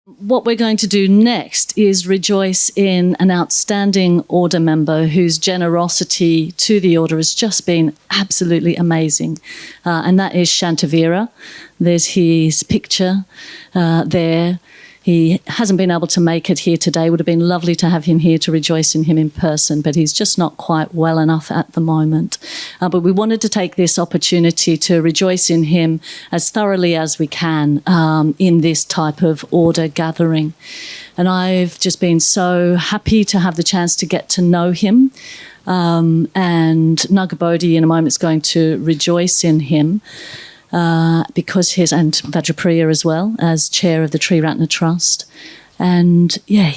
What we're going to do next is rejoice in an outstanding order member whose generosity to the order has just been absolutely amazing. And that is Shantavira. There's his picture there. He hasn't been able to make it here today. It would have been lovely to have him here to rejoice in him in person, but he's just not quite well enough at the moment. But we wanted to take this opportunity to rejoice in him as thoroughly as we can in this type of order gathering. And I've just been so happy to have the chance to get to know him. And Nagabodhi in a moment is going to rejoice in him. Because and Vajrapriya as well, as chair of the Triratna Trust. And yeah,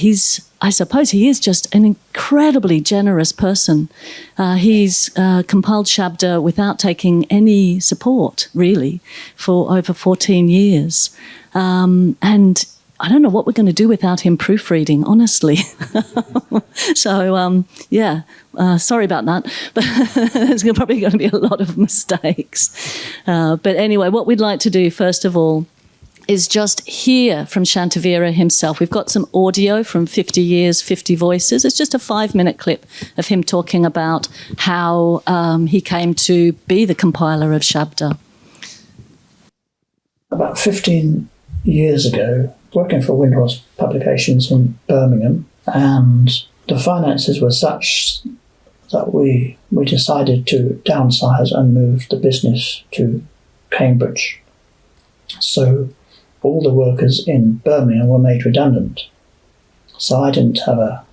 I suppose he is just an incredibly generous person. He's compiled Shabda without taking any support, really, for over 14 years. And I don't know what we're going to do without him proofreading, honestly. So, sorry about that. But there's probably going to be a lot of mistakes. But anyway, what we'd like to do, first of all, is just hear from Shantavira himself. We've got some audio from 50 Years, 50 Voices. It's just a 5-minute clip of him talking about how he came to be the compiler of Shabda. About 15 years ago, working for Windhorse Publications in Birmingham, and the finances were such that we decided to downsize and move the business to Cambridge. So all the workers in Birmingham were made redundant. So I didn't have a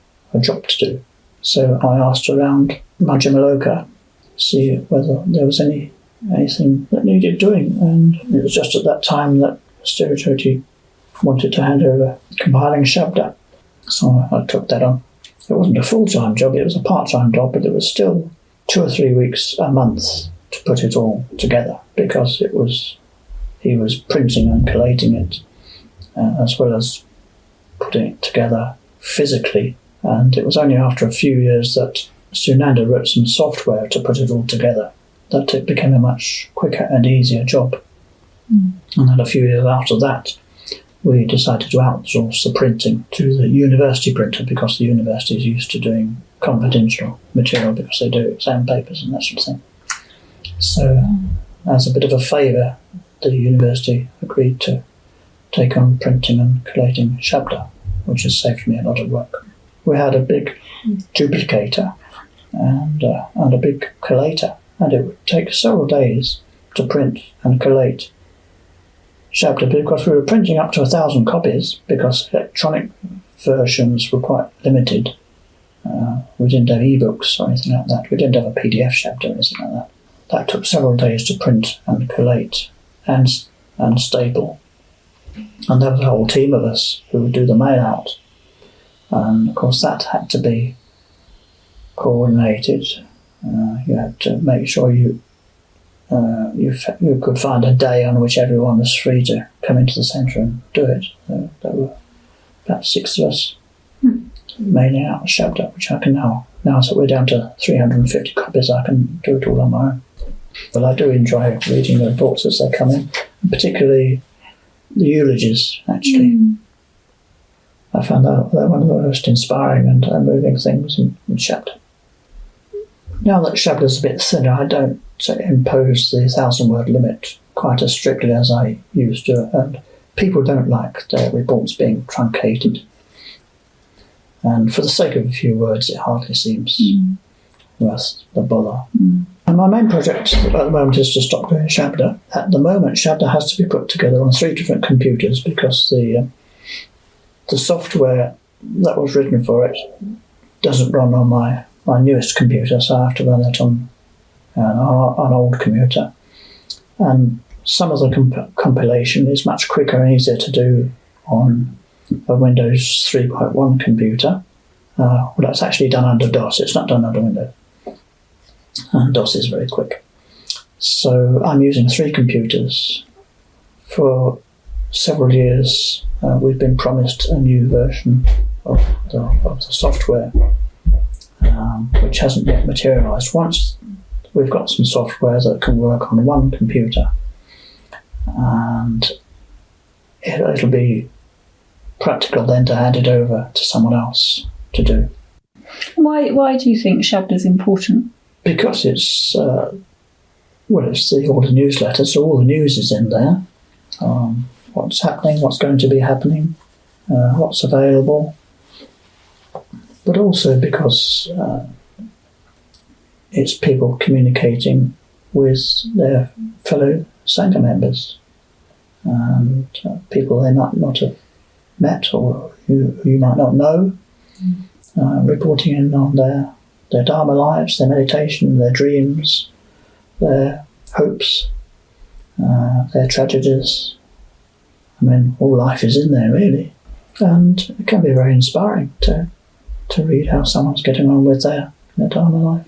job to do. So I asked around Majamaloka to see whether there was anything that needed doing. And it was just at that time that Stirajoti wanted to hand over compiling Shabda. So I took that on. It wasn't a full-time job, it was a part-time job, but it was still 2 or 3 weeks a month to put it all together, because he was printing and collating it, as well as putting it together physically. And it was only after a few years that Sunanda wrote some software to put it all together that it became a much quicker and easier job. And then a few years after that, we decided to outsource the printing to the university printer, because the university is used to doing confidential material because they do exam papers and that sort of thing. So, as a bit of a favour, the university agreed to take on printing and collating Shabda, which has saved me a lot of work. We had a big duplicator and a big collator, and it would take several days to print and collate Shabda, because we were printing up to 1,000 copies, because electronic versions were quite limited. We didn't have ebooks or anything like that. We didn't have a PDF Shabda or anything like that. That took several days to print and collate and staple. And there was a whole team of us who would do the mail out. And of course that had to be coordinated. You had to make sure you could find a day on which everyone was free to come into the centre and do it. There were about 6 of us mailing out Shabda, which I can now that we're down to 350 copies, I can do it all on my own. But I do enjoy reading the reports as they come in, and particularly the eulogies, actually. I found that they're one of the most inspiring and moving things in Shabda. Now that Shabda is a bit thinner, I don't impose the 1,000-word limit quite as strictly as I used to, and people don't like their reports being truncated. And for the sake of a few words, it hardly seems worth the bother. And my main project at the moment is to stop doing Shabda. At the moment, Shabda has to be put together on 3 different computers, because the software that was written for it doesn't run on my newest computer, so I have to run it on an old computer. And some of the compilation is much quicker and easier to do on a Windows 3.1 computer. Well, it's actually done under DOS, it's not done under Windows. And DOS is very quick. So I'm using 3 computers. For several years we've been promised a new version of the software, which hasn't yet materialised. Once we've got some software that can work on one computer, and it'll be practical then to hand it over to someone else to do. Why do you think Shabd is important? Because it's it's the order newsletter, so all the news is in there. What's happening, what's going to be happening, what's available. But also because it's people communicating with their fellow Sangha members and people they might not have met or who you might not know, reporting in on their Dharma lives, their meditation, their dreams, their hopes, their tragedies. I mean, all life is in there, really. And it can be very inspiring to read how someone's getting on with their Dharma life.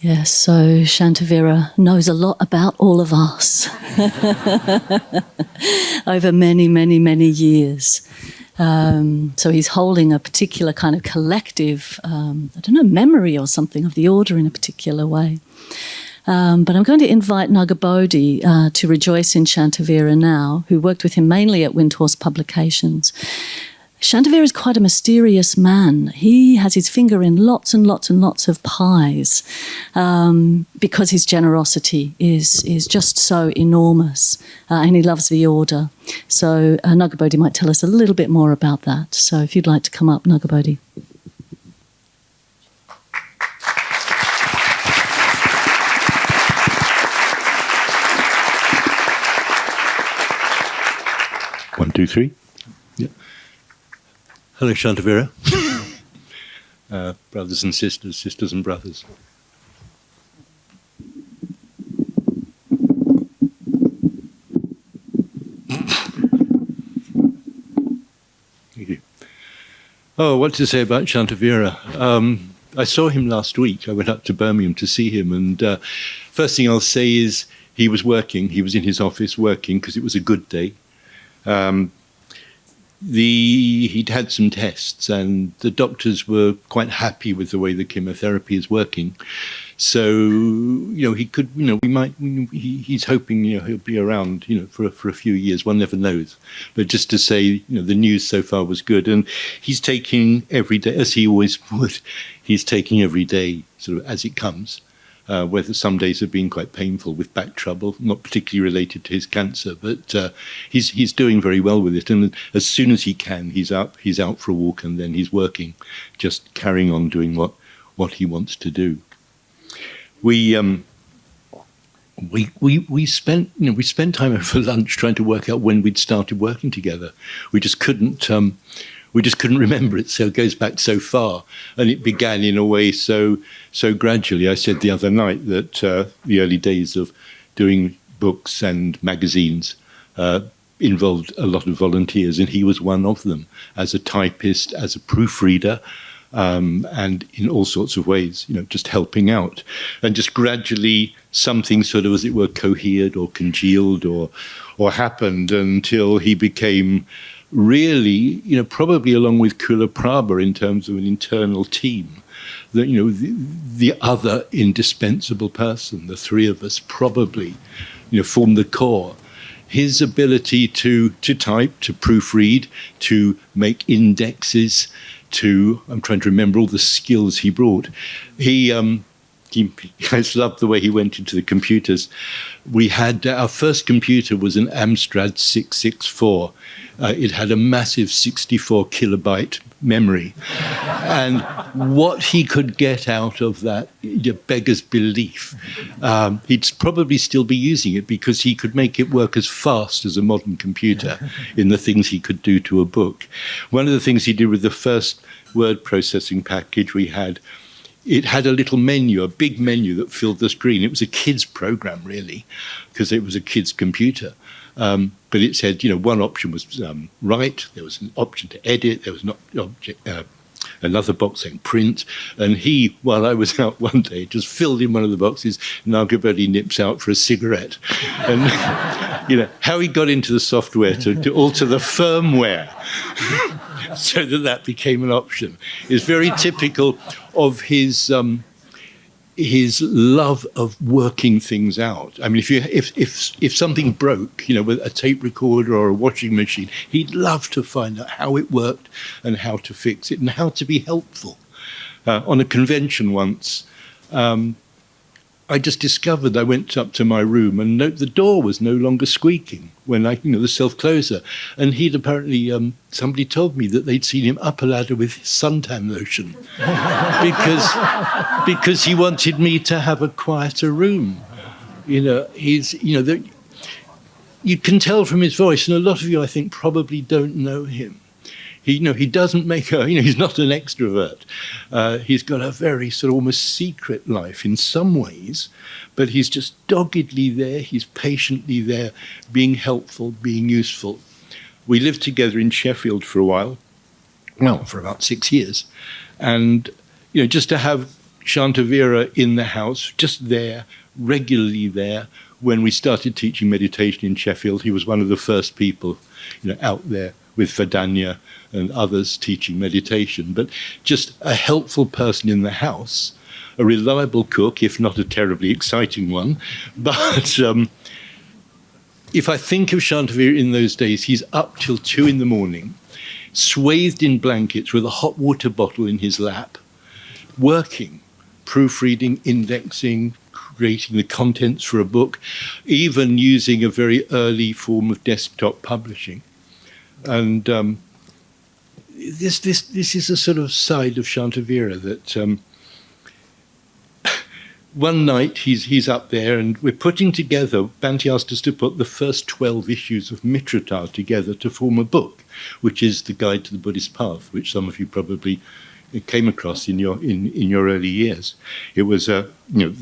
Yes, so Shantavira knows a lot about all of us over many, many, many years. So he's holding a particular kind of collective, memory or something of the order in a particular way. But I'm going to invite Nagabodhi to rejoice in Shantavira now, who worked with him mainly at Windhorse Publications. Shantavira is quite a mysterious man. He has his finger in lots and lots and lots of pies because his generosity is just so enormous, and he loves the order. So Nagabodhi might tell us a little bit more about that. So if you'd like to come up, Nagabodhi. One, two, three. Yeah. Hello, Shantavira. Brothers and sisters, sisters and brothers. Thank you. Oh, what to say about Shantavira? I saw him last week. I went up to Birmingham to see him, and first thing I'll say is he was working. He was in his office working because it was a good day. He'd had some tests, and the doctors were quite happy with the way the chemotherapy is working. So, he could, he's hoping, he'll be around, for a few years. One never knows. But just to say, the news so far was good, and he's taking every day, as he always would. He's taking every day, sort of as it comes. Whether some days have been quite painful with back trouble, not particularly related to his cancer, but he's doing very well with it. And as soon as he can, he's out for a walk, and then he's working, just carrying on doing what he wants to do. We spent time over lunch trying to work out when we'd started working together. We just couldn't remember it, so it goes back so far, and it began in a way so gradually. I said the other night that the early days of doing books and magazines involved a lot of volunteers, and he was one of them, as a typist, as a proofreader, and in all sorts of ways, just helping out. And just gradually something sort of, as it were, cohered or congealed or happened until he became really, probably along with Kulaprabha in terms of an internal team, that, the other indispensable person, the three of us probably, form the core. His ability to type, to proofread, to make indexes, I'm trying to remember all the skills he brought. I just loved the way he went into the computers. We had, our first computer was an Amstrad 664. It had a massive 64 kilobyte memory. And what he could get out of that beggars belief. He'd probably still be using it because he could make it work as fast as a modern computer in the things he could do to a book. One of the things he did with the first word processing package we had, it had a little menu, a big menu that filled the screen. It was a kid's program, really, because it was a kid's computer. But it said, one option was write, there was an option to edit, there was another box saying print. And he, while I was out one day, just filled in one of the boxes, Nagabodhi nips out for a cigarette. And, how he got into the software to alter the firmware so that became an option is very typical of his his love of working things out. I mean, if something broke, with a tape recorder or a washing machine, he'd love to find out how it worked and how to fix it and how to be helpful. On a convention once, I just discovered, I went up to my room and the door was no longer squeaking when the self-closer. And he'd apparently, somebody told me that they'd seen him up a ladder with suntan lotion because he wanted me to have a quieter room. You can tell from his voice, and a lot of you, I think, probably don't know him. He doesn't make he's not an extrovert. He's got a very sort of almost secret life in some ways, but he's just doggedly there. He's patiently there, being helpful, being useful. We lived together in Sheffield for a while, for about 6 years. And, just to have Shantavira in the house, just there, regularly there. When we started teaching meditation in Sheffield, he was one of the first people, out there with Vedanya and others teaching meditation, but just a helpful person in the house, a reliable cook, if not a terribly exciting one. But if I think of Shantavira in those days, he's up till 2 a.m, swathed in blankets with a hot water bottle in his lap, working, proofreading, indexing, creating the contents for a book, even using a very early form of desktop publishing. And this is a sort of side of Shantavira that one night he's up there and we're putting together, Bhante asked us to put the first 12 issues of Mitrata together to form a book, which is the Guide to the Buddhist Path, which some of you probably came across in your early years. It was the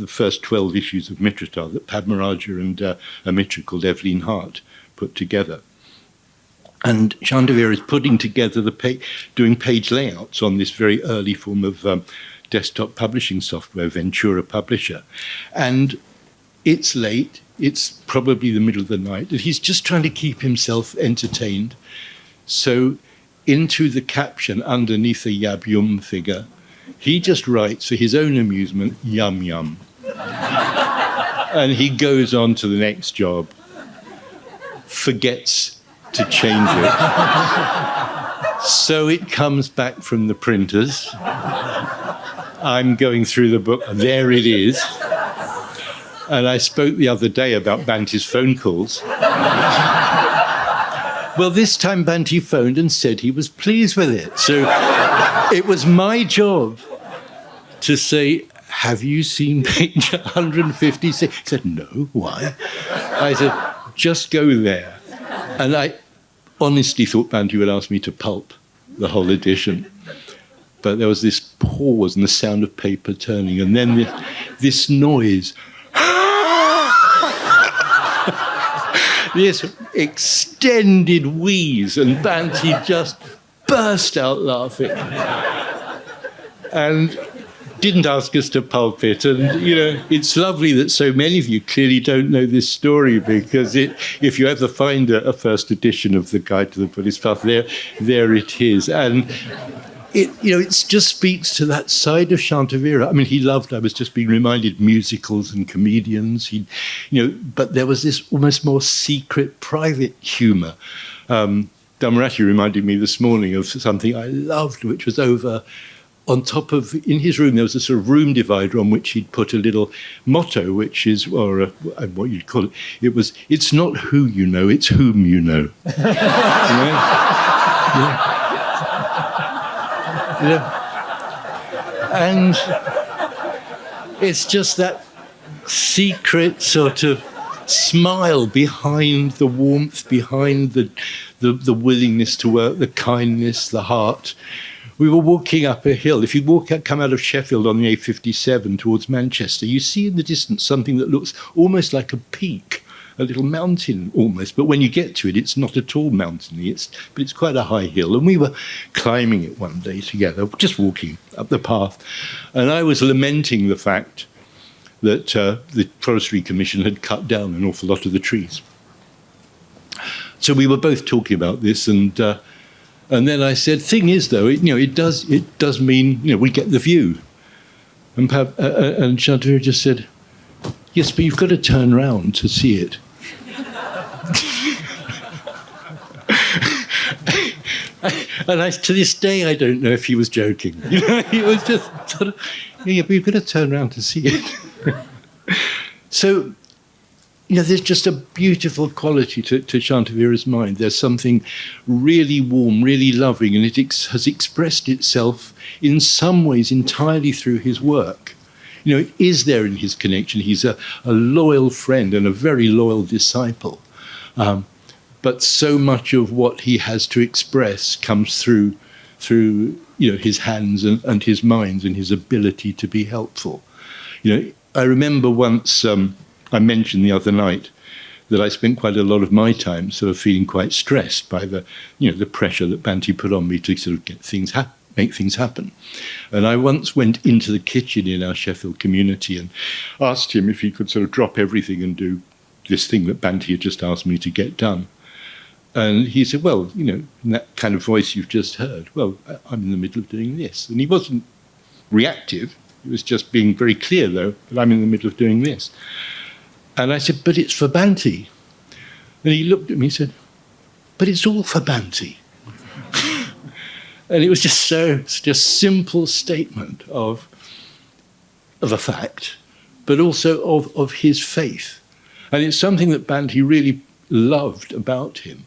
first 12 issues of Mitrata that Padmaraja and a mitra called Evelyn Hart put together. And Shantavira is putting together doing page layouts on this very early form of desktop publishing software, Ventura Publisher. And it's late, it's probably the middle of the night, and he's just trying to keep himself entertained. So into the caption underneath the Yab Yum figure, he just writes for his own amusement, yum yum. And he goes on to the next job, forgets to change it. So it comes back from the printers. I'm going through the book, there it is. And I spoke the other day about Bhante's phone calls. Well, this time Bhante phoned and said he was pleased with it. So it was my job to say, have you seen page 156? He said, no, why? I said, just go there. And I honestly thought Bhante would ask me to pulp the whole edition. But there was this pause and the sound of paper turning, and then this noise. This extended wheeze, and Bhante just burst out laughing. And didn't ask us to pulp it. And, it's lovely that so many of you clearly don't know this story, because if you ever find a first edition of the Guide to the Buddhist Path, there it is. And it just speaks to that side of Shantavira. I mean, he loved, I was just being reminded, musicals and comedians. But there was this almost more secret, private humour. Dhammarati reminded me this morning of something I loved, which was over on top of, in his room, there was a sort of room divider on which he'd put a little motto, which is, or what you'd call it, it's not who you know, it's whom you know. And it's just that secret sort of smile behind the warmth, behind the willingness to work, the kindness, the heart. We were walking up a hill. If you come out of Sheffield on the A57 towards Manchester, you see in the distance something that looks almost like a peak, a little mountain almost. But when you get to it, it's not at all mountainy, but it's quite a high hill. And we were climbing it one day together, just walking up the path. And I was lamenting the fact that the Forestry Commission had cut down an awful lot of the trees. So we were both talking about this, and then I said, thing is, though, it does mean, we get the view. And Shantavira just said, yes, but you've got to turn round to see it. And to this day, I don't know if he was joking. He was just sort of, yeah, but you've got to turn around to see it. So, there's just a beautiful quality to Shantavira's mind. There's something really warm, really loving, and it has expressed itself in some ways entirely through his work. It is there in his connection. He's a loyal friend and a very loyal disciple. But so much of what he has to express comes through his hands and his minds and his ability to be helpful. I remember once I mentioned the other night that I spent quite a lot of my time sort of feeling quite stressed by the pressure that Bhante put on me to sort of make things happen. And I once went into the kitchen in our Sheffield community and asked him if he could sort of drop everything and do this thing that Bhante had just asked me to get done. And he said, well, in that kind of voice you've just heard, well, I'm in the middle of doing this. And he wasn't reactive. He was just being very clear, though, that I'm in the middle of doing this. And I said, but it's for Bhante. And he looked at me and said, but it's all for Bhante. And it was just a simple statement of a fact, but also of his faith. And it's something that Bhante really loved about him.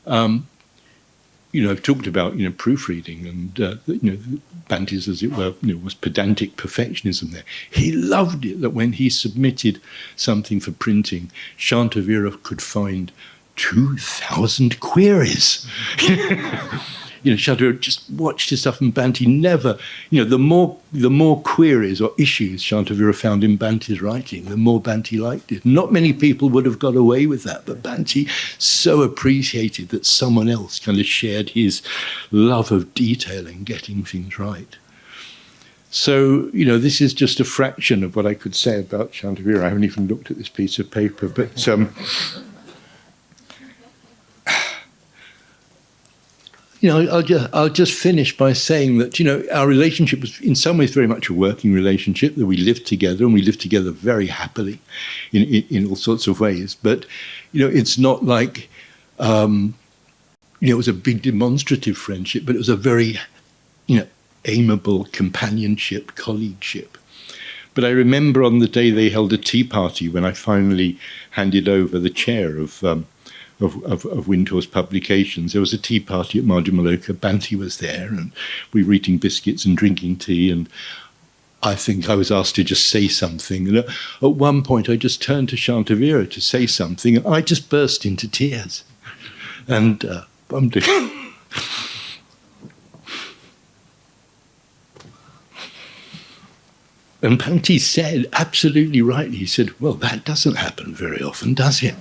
I've talked about proofreading and Bhante's, as it were, was pedantic perfectionism there. He loved it that when he submitted something for printing, Shantavira could find 2,000 queries. Shantavira just watched his stuff, and Bhante never, the more queries or issues Shantavira found in Bhante's writing, the more Bhante liked it. Not many people would have got away with that, but Bhante so appreciated that someone else kind of shared his love of detail and getting things right. So, this is just a fraction of what I could say about Shantavira. I haven't even looked at this piece of paper, but I'll just finish by saying that, our relationship was in some ways very much a working relationship, that we lived together, and we lived together very happily in all sorts of ways. But, it's not like, it was a big demonstrative friendship, but it was a very, amiable companionship, colleagueship. But I remember on the day they held a tea party when I finally handed over the chair of Windhorse Publications. There was a tea party at Marjamaloka. Bhante was there, and we were eating biscuits and drinking tea, and I think I was asked to just say something. And at one point, I just turned to Shantavira to say something, and I just burst into tears. And I'm doing... And Bhante said, absolutely rightly, he said, well, that doesn't happen very often, does it?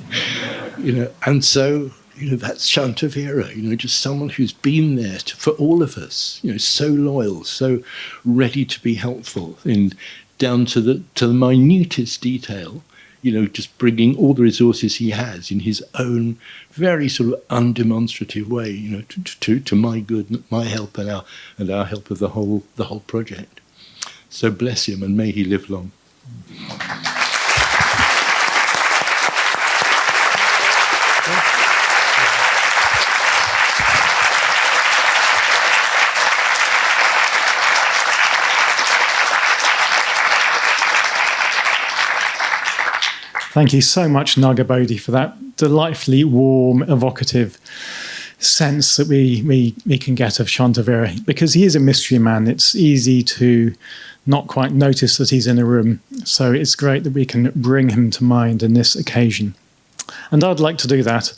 And so, that's Shantavira, just someone who's been there for all of us, so loyal, so ready to be helpful, and down to the minutest detail, just bringing all the resources he has in his own very sort of undemonstrative way, to my good, my help, and our help of the whole project. So bless him, and may he live long. Thank you so much, Nagabodhi, for that delightfully warm, evocative sense that we can get of Shantavira. Because he is a mystery man, it's easy to not quite notice that he's in a room. So it's great that we can bring him to mind in this occasion. And I'd like to do that,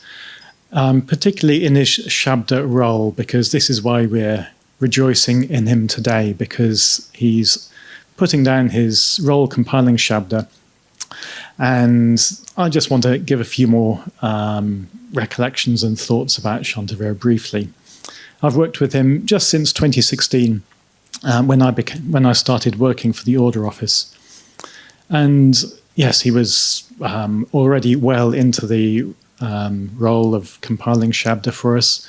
particularly in his Shabda role, because this is why we're rejoicing in him today, because he's putting down his role compiling Shabda. And I just want to give a few more recollections and thoughts about Shantavira briefly. I've worked with him just since 2016, when I started working for the Order Office. And yes, he was already well into the role of compiling Shabda for us.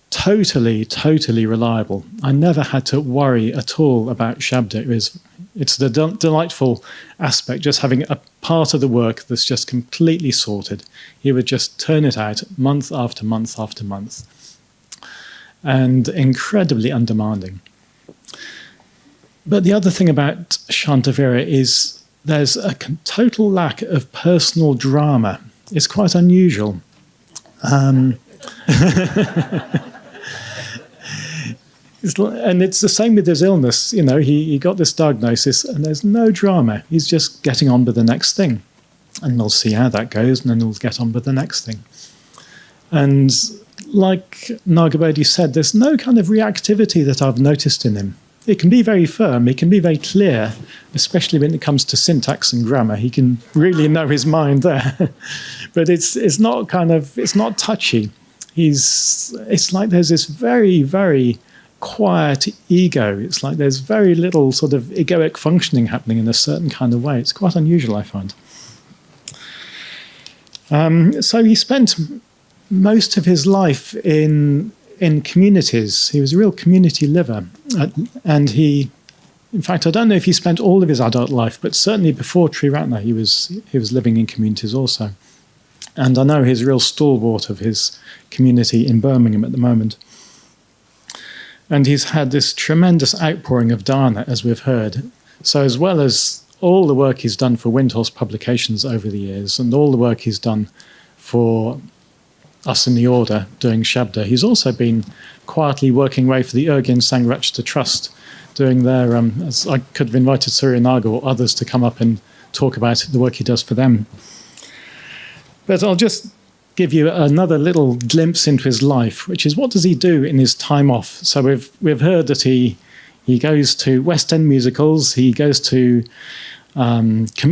Totally reliable. I never had to worry at all about Shabda. It was It's the delightful aspect, just having a part of the work that's just completely sorted. He would just turn it out month after month after month, and incredibly undemanding. But the other thing about Shantavira is there's a total lack of personal drama. It's quite unusual. And it's the same with his illness. You know, he got this diagnosis and there's no drama. He's just getting on with the next thing. And we'll see how that goes, and then he'll get on with the next thing. And like Nagabodhi said, there's no kind of reactivity that I've noticed in him. It can be very firm, it can be very clear, especially when it comes to syntax and grammar. He can really know his mind there. But it's not touchy. It's like there's this very, very quiet ego. It's like there's very little sort of egoic functioning happening in a certain kind of way. It's quite unusual, I find. So he spent most of his life in communities. He was a real community liver. And in fact, I don't know if he spent all of his adult life, but certainly before Triratna, he was living in communities also. And I know he's a real stalwart of his community in Birmingham at the moment. And he's had this tremendous outpouring of dana, as we've heard. So as well as all the work he's done for Windhorse Publications over the years, and all the work he's done for us in the order doing Shabda, he's also been quietly working away for the Urgyen Sangrachta Trust, doing their, as I could have invited Surya Naga or others to come up and talk about the work he does for them. But I'll just give you another little glimpse into his life, which is what does he do in his time off? So we've heard that he goes to West End musicals, he goes to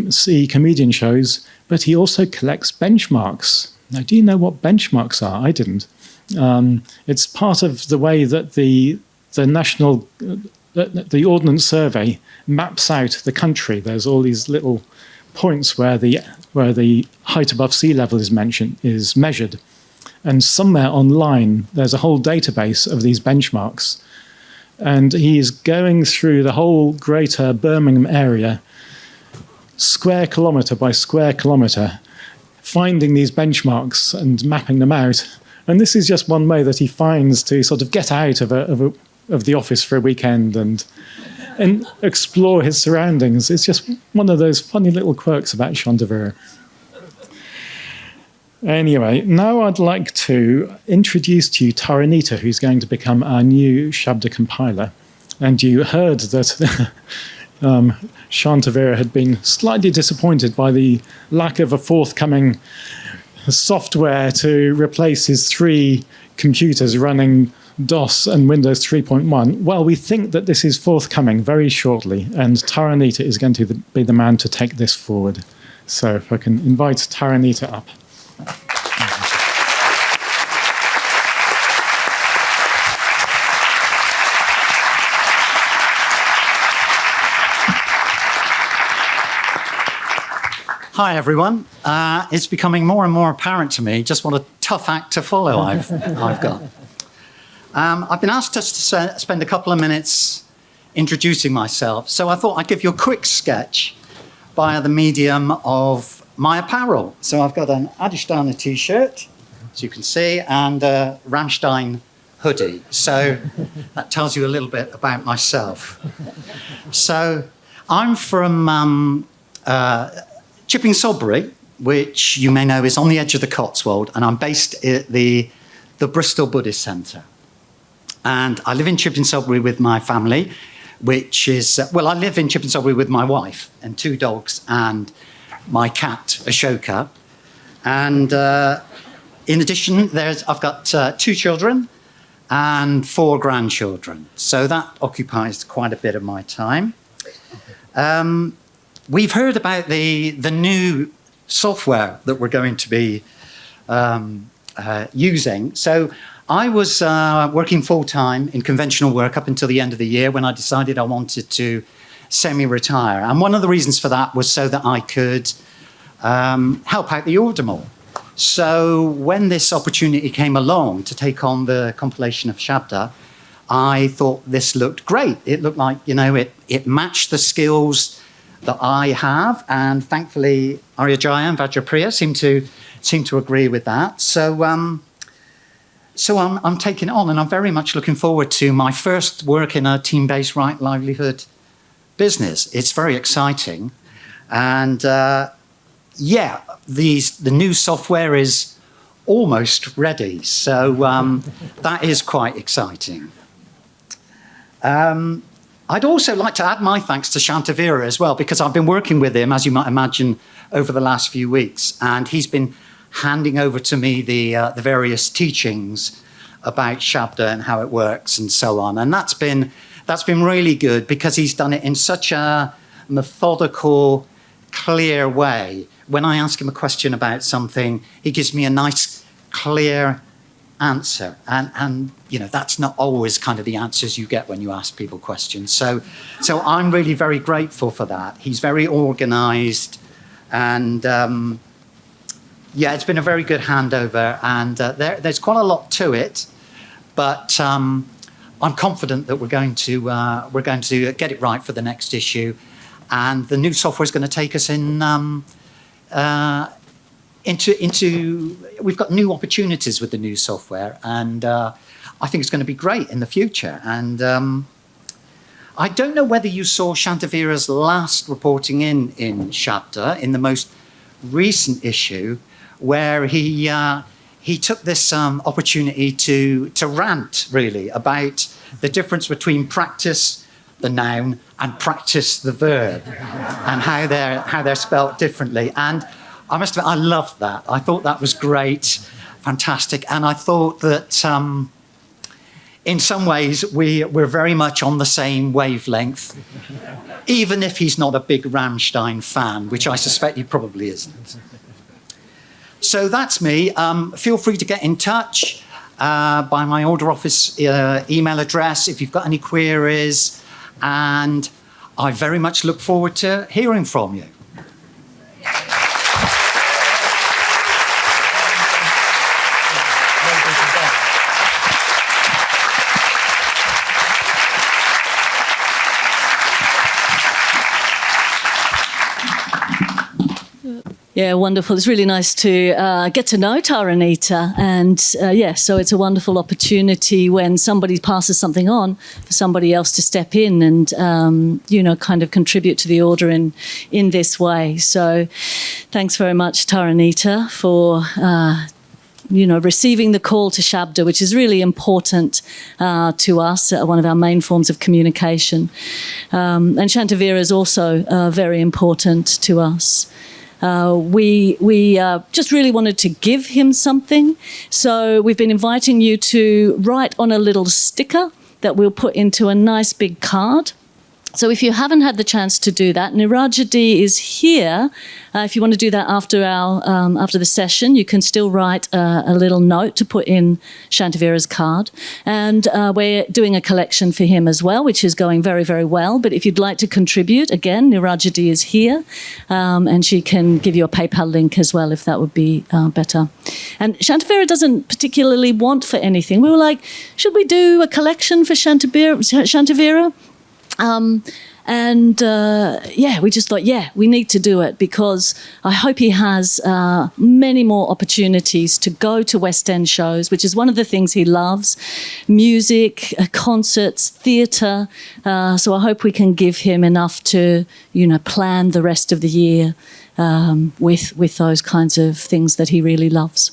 see comedian shows, but he also collects benchmarks. Now, do you know what benchmarks are? I didn't. It's part of the way that the national, the Ordnance Survey maps out the country. There's all these little points where the height above sea level is measured, and somewhere online there's a whole database of these benchmarks. And he is going through the whole greater Birmingham area, square kilometre by square kilometre, finding these benchmarks and mapping them out. And this is just one way that he finds to sort of get out of the office for a weekend and explore his surroundings. It's just one of those funny little quirks about Shantavira. Anyway, now I'd like to introduce to you Taranita, who's going to become our new Shabda compiler. And you heard that Shantavira had been slightly disappointed by the lack of a forthcoming software to replace his 3 computers running DOS and Windows 3.1. Well, we think that this is forthcoming very shortly, and Taranita is going to be the man to take this forward. So if I can invite Taranita up. Hi, everyone. It's becoming more and more apparent to me just what a tough act to follow I've got. I've been asked just to spend a couple of minutes introducing myself, so I thought I'd give you a quick sketch via the medium of my apparel. So I've got an Adhisthana t-shirt, as you can see, and a Rammstein hoodie. So that tells you a little bit about myself. So I'm from Chipping Sodbury, which you may know is on the edge of the Cotswold, and I'm based at the Bristol Buddhist Centre. And I live in Chipping Sodbury with my family, which is, I live in Chipping Sodbury with my wife and 2 dogs and my cat, Ashoka. And in addition, I've got 2 children and 4 grandchildren. So that occupies quite a bit of my time. We've heard about the new software that we're going to be using. So I was working full-time in conventional work up until the end of the year when I decided I wanted to semi-retire. And one of the reasons for that was so that I could help out the order more. So when this opportunity came along to take on the compilation of Shabda, I thought this looked great. It looked like, it matched the skills that I have, and thankfully Aryajaya and Vajrapriya seem to agree with that. So I'm taking it on, and I'm very much looking forward to my first work in a team-based livelihood business. It's very exciting, and the new software is almost ready, so that is quite exciting. I'd also like to add my thanks to Shantavira as well, because I've been working with him, as you might imagine, over the last few weeks, and he's been handing over to me the various teachings about Shabda and how it works and so on. And that's been really good, because he's done it in such a methodical, clear way. When I ask him a question about something, he gives me a nice, clear answer. And that's not always kind of the answers you get when you ask people questions. So I'm really very grateful for that. He's very organized, and it's been a very good handover, and there's quite a lot to it, but I'm confident that we're going to get it right for the next issue, and the new software is going to take us into we've got new opportunities with the new software, and I think it's going to be great in the future. And I don't know whether you saw Shantavira's last reporting in Shabda, in the most recent issue, where he took this opportunity to rant, really, about the difference between practice, the noun, and practice, the verb, and how they're spelt differently. And I must admit, I loved that. I thought that was great, fantastic, and I thought that in some ways we're very much on the same wavelength, even if he's not a big Rammstein fan, which I suspect he probably isn't. So that's me. Feel free to get in touch by my order office email address if you've got any queries, and I very much look forward to hearing from you. Yeah, wonderful. It's really nice to get to know Taranita. And so it's a wonderful opportunity when somebody passes something on for somebody else to step in and, kind of contribute to the order in this way. So thanks very much, Taranita, for receiving the call to Shabda, which is really important to us, one of our main forms of communication. And Shantavira is also very important to us. We just really wanted to give him something. So we've been inviting you to write on a little sticker that we'll put into a nice big card. So if you haven't had the chance to do that, Nirajadi is here. If you want to do that after the session, you can still write a little note to put in Shantavira's card. And we're doing a collection for him as well, which is going very, very well. But if you'd like to contribute, again, Nirajadi is here, and she can give you a PayPal link as well if that would be better. And Shantavira doesn't particularly want for anything. We were like, should we do a collection for Shantavira? We just thought, we need to do it, because I hope he has many more opportunities to go to West End shows, which is one of the things he loves, music, concerts, theatre. So I hope we can give him enough to, plan the rest of the year with those kinds of things that he really loves.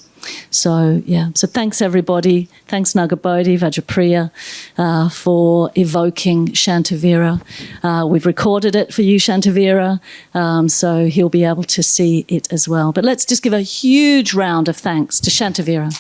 So thanks everybody. Thanks Nagabodhi, Vajrapriya, for evoking Shantavira. We've recorded it for you, Shantavira, so he'll be able to see it as well. But let's just give a huge round of thanks to Shantavira.